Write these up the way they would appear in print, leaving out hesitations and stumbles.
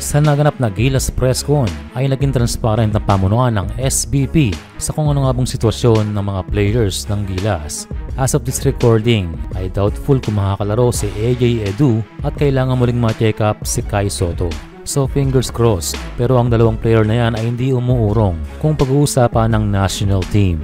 Sa naganap na Gilas press con ay naging transparent ang pamunuan ng SBP sa kung ano nga bang sitwasyon ng mga players ng Gilas. As of this recording ay doubtful kung makakalaro si AJ Edu at kailangan muling ma-check up si Kai Soto. So fingers crossed, pero ang dalawang player na yan ay hindi umuurong kung pag-uusapan ng national team.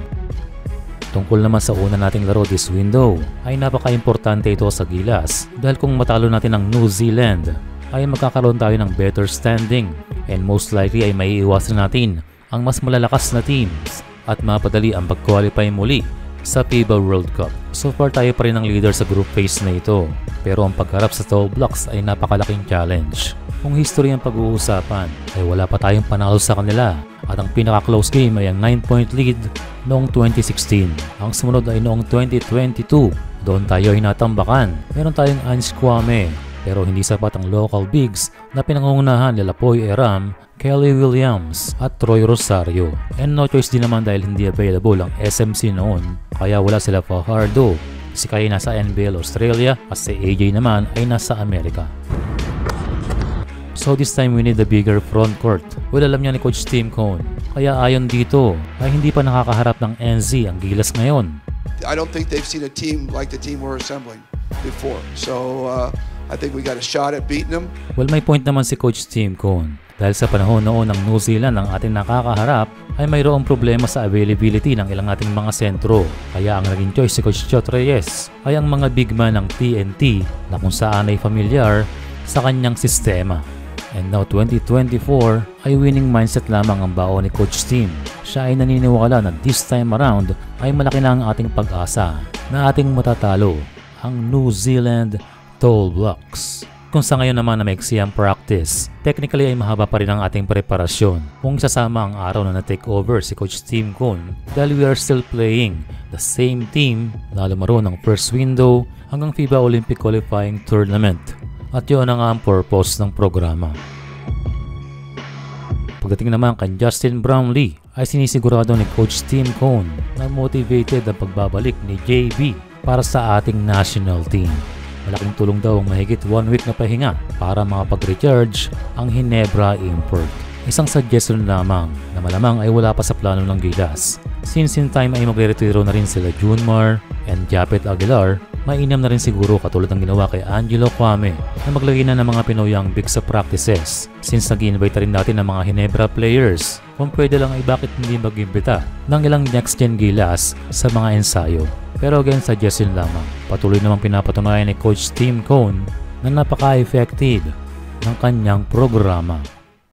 Tungkol naman sa una nating laro this window ay napaka-importante ito sa Gilas dahil kung matalo natin ang New Zealand ay magkakaroon tayo ng better standing and most likely ay maiiwasan natin ang mas malalakas na teams at mapadali ang pag-qualify muli sa FIBA World Cup. So far tayo pa rin ang leader sa group phase na ito, pero ang pagharap sa tall blocks ay napakalaking challenge. Kung history ang pag-uusapan ay wala pa tayong panalo sa kanila at ang pinaka-close game ay ang 9-point lead noong 2016. Ang sumunod ay noong 2022, doon tayo hinatambakan. Meron tayong Ange Kwame, pero hindi sapat ang local bigs na pinangungunahan nila Poy Eram, Kelly Williams at Troy Rosario. And no choice din naman dahil hindi available ang SMC noon, kaya wala sila Fajardo. Si Kai nasa NBL Australia at si AJ naman ay nasa Amerika. So this time we need a bigger front court. Well, alam niya ni Coach Tim Cone, kaya ayon dito ay hindi pa nakakaharap ng NZ ang Gilas ngayon. I don't think they've seen a team like the team we're assembling before. So I think we got a shot at beating them. Well, may point naman si Coach Tim Cone. Dahil sa panahon noon ng New Zealand ang ating nakakaharap ay mayroong problema sa availability ng ilang ating mga sentro. Kaya ang naging choice si Coach Chot Reyes ay ang mga big man ng TNT na kung saan ay familiar sa kanyang sistema. And now 2024 ay winning mindset lamang ang baon ni Coach Tim. Siya ay naniniwala na this time around ay malaki na ang ating pag-asa na ating matatalo ang New Zealand tall blocks. Kung sa ngayon naman na maiksi ang practice, technically ay mahaba pa rin ang ating preparasyon kung sasama ang araw na na-take over si Coach Tim Cone dahil we are still playing the same team na lumaro ng first window hanggang FIBA Olympic Qualifying Tournament. At yun na nga ang purpose ng programa. Pagdating naman kay Justin Brownlee ay sinisigurado ni Coach Tim Cone na motivated ang pagbabalik ni JB para sa ating national team. Malaking tulong daw ang mahigit 1 week na pahinga para makapag-recharge ang Hinebra import. Isang suggestion lamang na malamang ay wala pa sa plano ng Gilas. Since in time ay magre-retiro na rin sila Junmar and Japet Aguilar, mainam na rin siguro katulad ng ginawa kay Angelo Kwame na maglagay na ng mga Pinoyang big sa practices. Since nag-invite rin natin ng mga Hinebra players, kung pwede lang ay bakit hindi mag-imbita ng ilang next-gen Gilas sa mga ensayo. Pero again, suggestion lamang. Patuloy namang pinapatunayan ni Coach Tim Cone na napaka-effective ng kanyang programa.